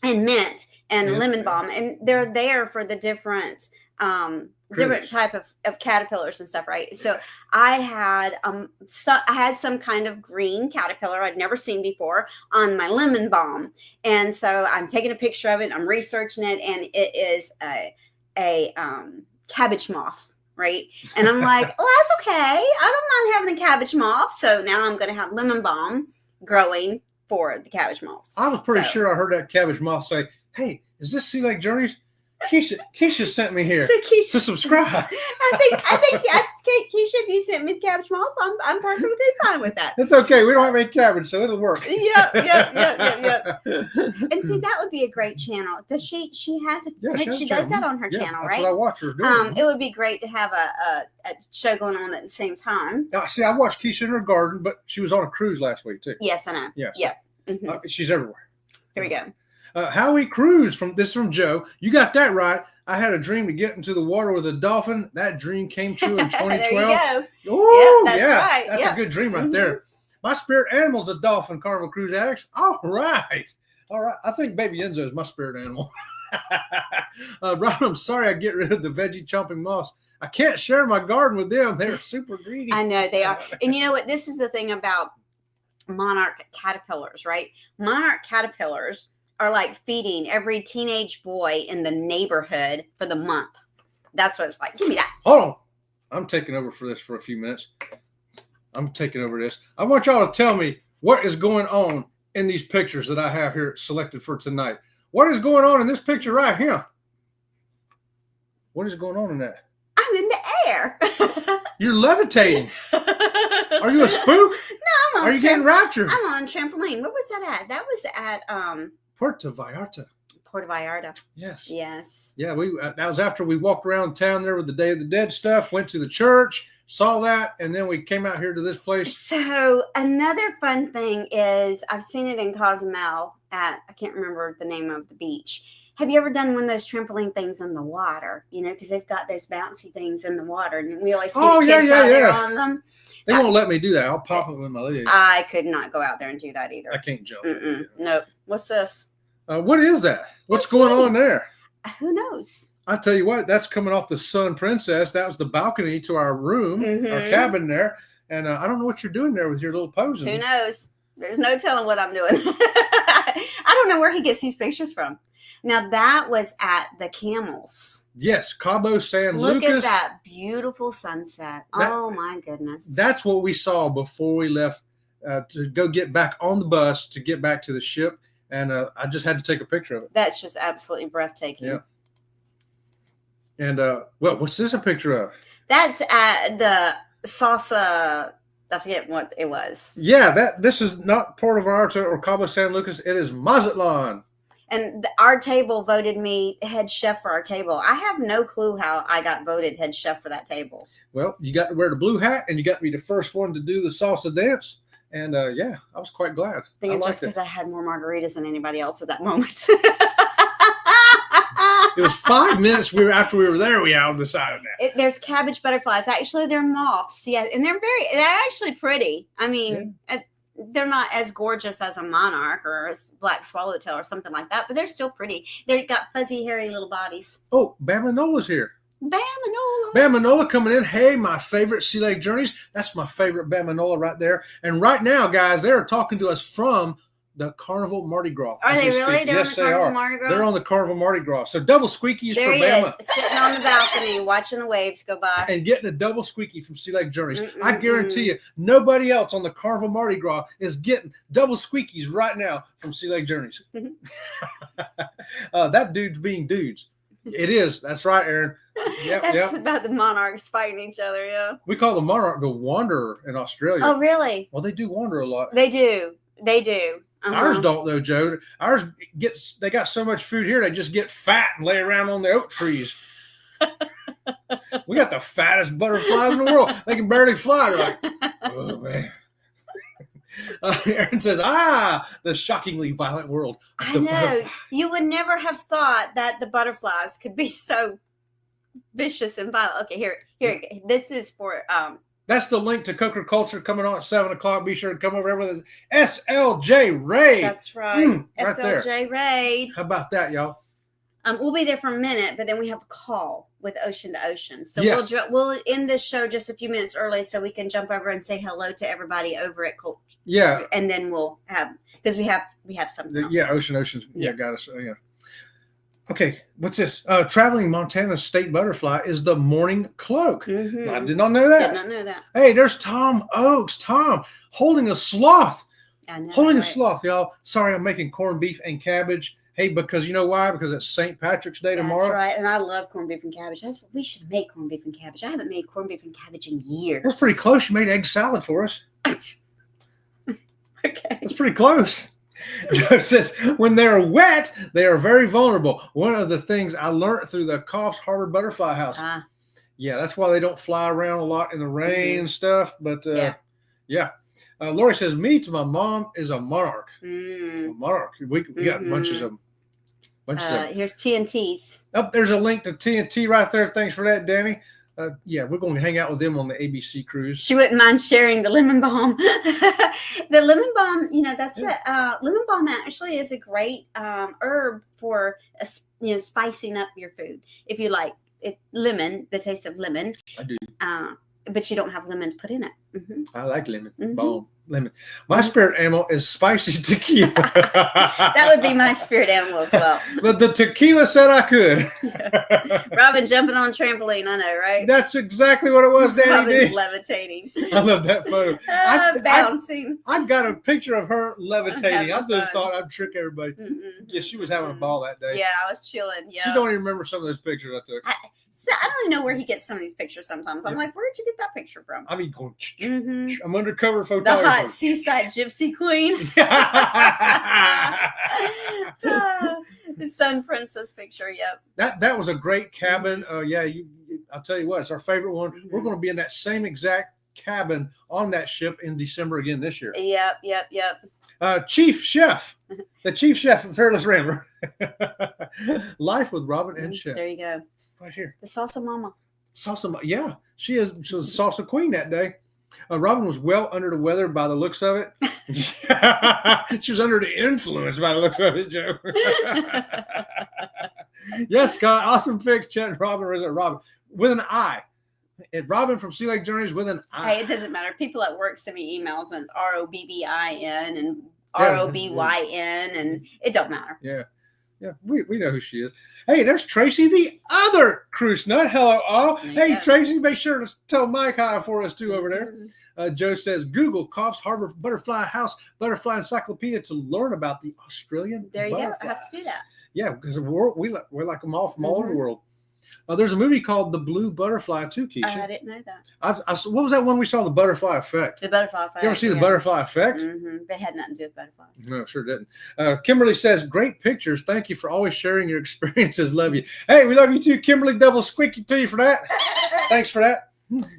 and mint and lemon balm, and they're there for the different type of caterpillars and stuff, right? So I had some kind of green caterpillar I'd never seen before on my lemon balm, and so I'm taking a picture of it, I'm researching it, and it is a cabbage moth, right? And I'm like, oh, that's okay. I don't mind having a cabbage moth. So now I'm going to have lemon balm growing for the cabbage moths. I was pretty sure I heard that cabbage moth say, "Hey, is this Sea Lake Journeys? Keisha sent me here to subscribe." I think Keisha, if you sent me the cabbage moth, I'm perfectly fine with that. It's okay. We don't have any cabbage, so it'll work. Yep. And see, that would be a great channel. Does she has a she does that on her channel, right? That's what I watch her doing. It would be great to have a show going on at the same time. See, I watched Keisha in her garden, but she was on a cruise last week too. Yes, I know. Yes. Yeah. Mm-hmm. She's everywhere. Here we go. How we cruise from Joe. You got that right. I had a dream to get into the water with a dolphin. That dream came true in 2012. There you go. Oh, that's right. That's a good dream right there. My spirit animal's a dolphin, Carnival Cruise Addicts. All right. I think Baby Enzo is my spirit animal. Ron, I'm sorry I get rid of the veggie chomping moths. I can't share my garden with them. They're super greedy. I know they are. And you know what? This is the thing about monarch caterpillars, right? Monarch caterpillars are like feeding every teenage boy in the neighborhood for the month. That's what it's like. Give me that. Hold on. I'm taking over for this for a few minutes. I'm taking over this. I want y'all to tell me what is going on in these pictures that I have here selected for tonight. What is going on in this picture right here? What is going on in that? I'm in the air. You're levitating. Are you a spook? No, Are you getting raptured? I'm on trampoline. Where was that at? That was at Puerto Vallarta. Puerto Vallarta. Yes. Yes. Yeah, that was after we walked around town there with the Day of the Dead stuff, went to the church, saw that, and then we came out here to this place. So another fun thing is I've seen it in Cozumel I can't remember the name of the beach. Have you ever done one of those trampoline things in the water? You know, because they've got those bouncy things in the water, and we always see the kids out there on them. They won't let me do that. I'll pop it with my leg. I could not go out there and do that either. I can't jump. Nope. What's this? What is that? What's going on there? Who knows? I tell you what, that's coming off the Sun Princess. That was the balcony to our room, our cabin there. And I don't know what you're doing there with your little posing. Who knows? There's no telling what I'm doing. I don't know where he gets these pictures from. Now, that was at the Camels. Yes, Cabo San Lucas. Look at that beautiful sunset. Oh, my goodness. That's what we saw before we left to go get back on the bus to get back to the ship. And I just had to take a picture of it. That's just absolutely breathtaking. Yeah. And, what's this a picture of? That's at the salsa. I forget what it was. Yeah, this is not Puerto Vallarta or Cabo San Lucas. It is Mazatlan. And our table voted me head chef for our table. I have no clue how I got voted head chef for that table. Well, you got to wear the blue hat, and you got to be the first one to do the salsa dance. And, I was quite glad. I think it's just because I had more margaritas than anybody else at that moment. It was 5 minutes after we were there, we all decided that. There's cabbage butterflies. Actually, they're moths. Yeah, and they're actually pretty. I mean, they're not as gorgeous as a monarch or a black swallowtail or something like that, but they're still pretty. They've got fuzzy, hairy little bodies. Oh, Bamanola's here. Bamanola. Bamanola coming in. Hey, my favorite Sea Lake Journeys. That's my favorite Bamanola right there. And right now, guys, they're talking to us from the Carnival Mardi Gras. Are they really? Yes, they are. Mardi Gras? They're on the Carnival Mardi Gras. So double squeakies there for he Bama. Is, sitting on the balcony, watching the waves go by. And getting a double squeaky from Sea Lake Journeys. I guarantee you, nobody else on the Carnival Mardi Gras is getting double squeakies right now from Sea Lake Journeys. That dude's being dudes. It is. That's right, Aaron. That's about the monarchs fighting each other, yeah. We call the monarch the wanderer in Australia. Oh, really? Well, they do wander a lot. They do. Ours don't though, Joe. Ours they got so much food here, they just get fat and lay around on the oak trees. We got the fattest butterflies in the world. They can barely fly. They're like, oh man. Aaron says, the shockingly violent world of I the know. butterfly. You would never have thought that the butterflies could be so vicious and violent. Okay, here. This is for That's the link to Coker Culture coming on at 7:00. Be sure to come over there with us. SLJ Raid. That's right. Right SLJ there. Raid. How about that, y'all? We'll be there for a minute, but then we have a call with Ocean to Ocean. So yes. we'll end this show just a few minutes early so we can jump over and say hello to everybody over at Culture. Yeah. And then we'll have, because we have something else. Yeah, Ocean. Yeah, got us. Yeah. Okay, what's this? Traveling Montana state butterfly is the morning cloak. Mhm. I did not know that. Did not know that. Hey, there's Tom Oakes. Tom holding a sloth. I know. Holding a right? sloth, y'all. Sorry, I'm making corned beef and cabbage. Hey, because you know why? Because it's St. Patrick's Day tomorrow. That's right. And I love corned beef and cabbage. That's what we should make, corned beef and cabbage. I haven't made corned beef and cabbage in years. That's pretty close. You made egg salad for us. Okay. That's pretty close. Joe says, when they're wet, they are very vulnerable. One of the things I learned through the Coffs Harbor Butterfly House. Yeah, that's why they don't fly around a lot in the rain and stuff. But yeah. Lori says, me to my mom is a monarch. A monarch. We got bunches of them. Here's TNTs. Oh, there's a link to TNT right there. Thanks for that, Danny. Yeah, we're going to hang out with them on the ABC cruise. She wouldn't mind sharing the lemon balm. The lemon balm, that's lemon balm actually is a great herb for spicing up your food. If you like lemon, the taste of lemon. I do. But you don't have lemon to put in it. I like lemon balm. Lemon. My spirit animal is spicy tequila. That would be my spirit animal as well. But the tequila said I could. Robin jumping on trampoline, I know, right? That's exactly what it was, Danny. Robin's levitating. I love that photo. Bouncing. I got a picture of her levitating. I just thought I'd trick everybody. Yeah, she was having a ball that day. Yeah, I was chilling. Yeah. She don't even remember some of those pictures I took. So I don't even know where he gets some of these pictures sometimes. I'm like, where did you get that picture from? I mean, going, I'm undercover photographer. The hot seaside gypsy queen. The sun princess picture, yep. That was a great cabin. Yeah, I'll tell you what, it's our favorite one. We're going to be in that same exact cabin on that ship in December again this year. Yep. Chief Chef. The Chief Chef of Fearless Rambler. Life with Robin and Chef. There you go. Right here. The salsa mama. Yeah, she was salsa queen that day. Robin was well under the weather by the looks of it. She was under the influence by the looks of it, Joe. Yes, Scott. Awesome fix, Chet and Robin. Or is it Robin? With an I. Robin from Sea Lake Journeys with an I. Hey, it doesn't matter. People at work send me emails and it's ROBBIN and ROBYN and it don't matter. Yeah. Yeah, we know who she is. Hey, there's Tracy, the other cruise nut. Hello, all. Yeah. Hey, Tracy, make sure to tell Mike hi for us, too, over there. Joe says, Google Coffs Harbor Butterfly House Butterfly Encyclopedia to learn about the Australian There you butterflies. go. I have to do that. Yeah, because we like them all from all over the world. There's a movie called The Blue Butterfly, too, Keisha. I didn't know that. What was that one we saw, The Butterfly Effect? The Butterfly Effect. You ever see The Butterfly Effect? They had nothing to do with butterflies. No, sure didn't. Kimberly says, great pictures. Thank you for always sharing your experiences. Love you. Hey, we love you too, Kimberly. Double squeaky to you for that. Thanks for that.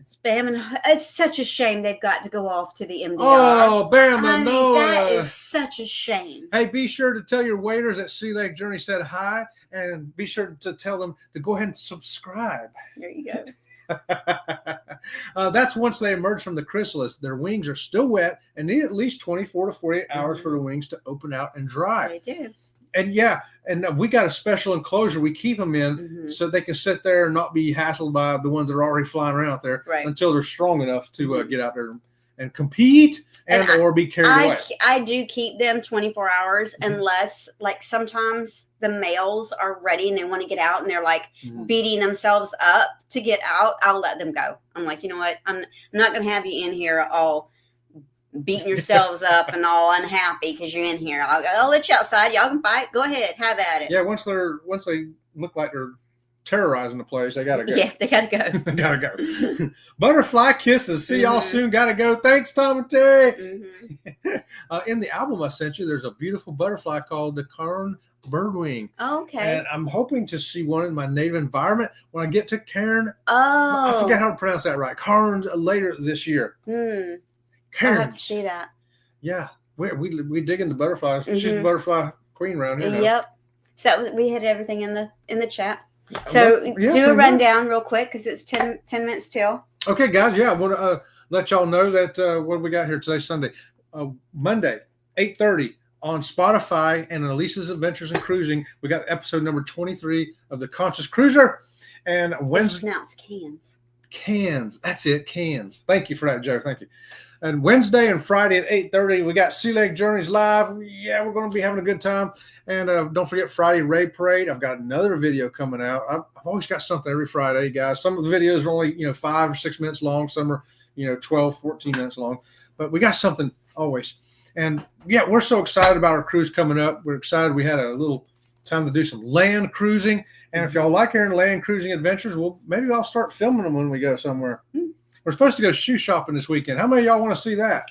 Spamming. It's such a shame they've got to go off to the MDR. Oh, Bama, no. That is such a shame. Hey, be sure to tell your waiters at Sea Lake Journey said hi, and be sure to tell them to go ahead and subscribe. There you go. That's once they emerge from the chrysalis. Their wings are still wet and need at least 24 to 48 hours for the wings to open out and dry. They do. And we got a special enclosure we keep them in so they can sit there and not be hassled by the ones that are already flying around out there until they're strong enough to get out there and compete or be carried away. I do keep them 24 hours unless, like, sometimes the males are ready and they want to get out and they're like beating themselves up to get out. I'll let them go. I'm like, you know what? I'm not going to have you in here all beating yourselves up and all unhappy because you're in here. I'll let you outside. Y'all can fight. Go ahead. Have at it. Yeah, once they look like they're terrorizing the place, they gotta go. Yeah, they gotta go. They gotta go. Butterfly kisses. See y'all soon. Gotta go. Thanks, Tom and Terry. In the album I sent you, there's a beautiful butterfly called the Cairn birdwing. Oh, okay. And I'm hoping to see one in my native environment when I get to Cairn. Oh, I forget how to pronounce that right. Cairn later this year. I have to see that. Yeah, we dig into butterflies. She's the butterfly queen around here now. Yep. So we had everything in the chat. So do a rundown real quick because it's 10 minutes till. Okay, guys. Yeah, I want to let y'all know that what we got here today, Sunday, Monday, 8:30 on Spotify and Elisa's Adventures in Cruising. We got episode number 23 of the Conscious Cruiser, and Wednesday. It's pronounced cans. Cans. That's it. Cans. Thank you for that, Joe. Thank you. And Wednesday and Friday at 8:30, we got Sea Lake Journeys live. Yeah, we're going to be having a good time. And don't forget Friday Raid Parade. I've got another video coming out. I've always got something every Friday, guys. Some of the videos are only 5 or 6 minutes long. Some are 12, 14 minutes long. But we got something always. And yeah, we're so excited about our cruise coming up. We're excited. We had a little time to do some land cruising. And if y'all like hearing land cruising adventures, well, maybe I'll start filming them when we go somewhere. We're supposed to go shoe shopping this weekend. How many of y'all want to see that?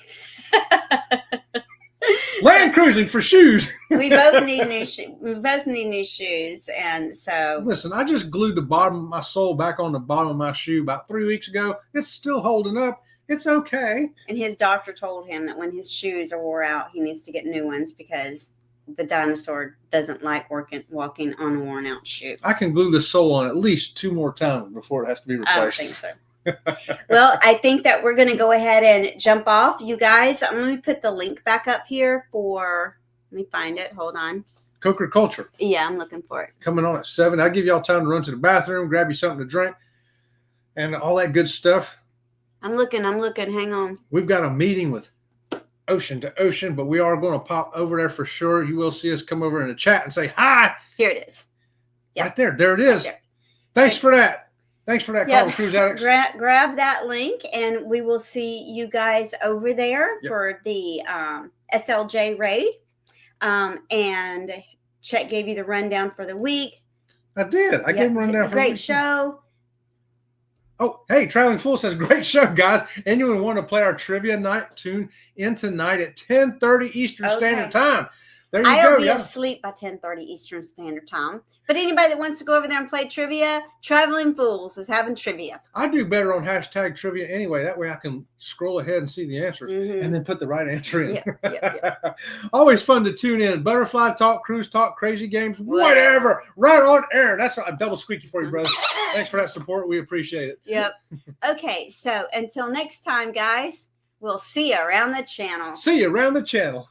Land cruising for shoes. We both need new shoes, and so listen. I just glued the bottom of my sole back on the bottom of my shoe about 3 weeks ago. It's still holding up. It's okay. And his doctor told him that when his shoes are wore out, he needs to get new ones because the dinosaur doesn't like walking on a worn out shoe. I can glue the sole on at least 2 more times before it has to be replaced. I don't think so. Well, I think that we're going to go ahead and jump off. You guys, I'm going to put the link back up here let me find it. Hold on. Coker Culture. Yeah, I'm looking for it. Coming on at 7. I'll give y'all time to run to the bathroom, grab you something to drink, and all that good stuff. I'm looking. Hang on. We've got a meeting with Ocean to Ocean, but we are going to pop over there for sure. You will see us come over in the chat and say hi. Here it is. Yep. Right there. There it is. Right there. Thanks for that. Thanks for that, Carl Cruise Addicts. Grab that link, and we will see you guys over there for the SLJ raid. And Chet gave you the rundown for the week. I did. I gave him a rundown for the week. Great show. Oh, hey, Traveling Fool says, great show, guys. Anyone want to play our trivia night? Tune in tonight at 10:30 Eastern Standard Time. There you go. I'll be asleep by 10:30 Eastern Standard Time. But anybody that wants to go over there and play trivia, Traveling Fools is having trivia. I do better on hashtag trivia anyway. That way I can scroll ahead and see the answers and then put the right answer in. Yeah. Always fun to tune in. Butterfly talk, cruise talk, crazy games, whatever. Right on air. That's a double squeaky for you, brother. Thanks for that support. We appreciate it. Yep. Okay, so until next time, guys, we'll see you around the channel. See you around the channel.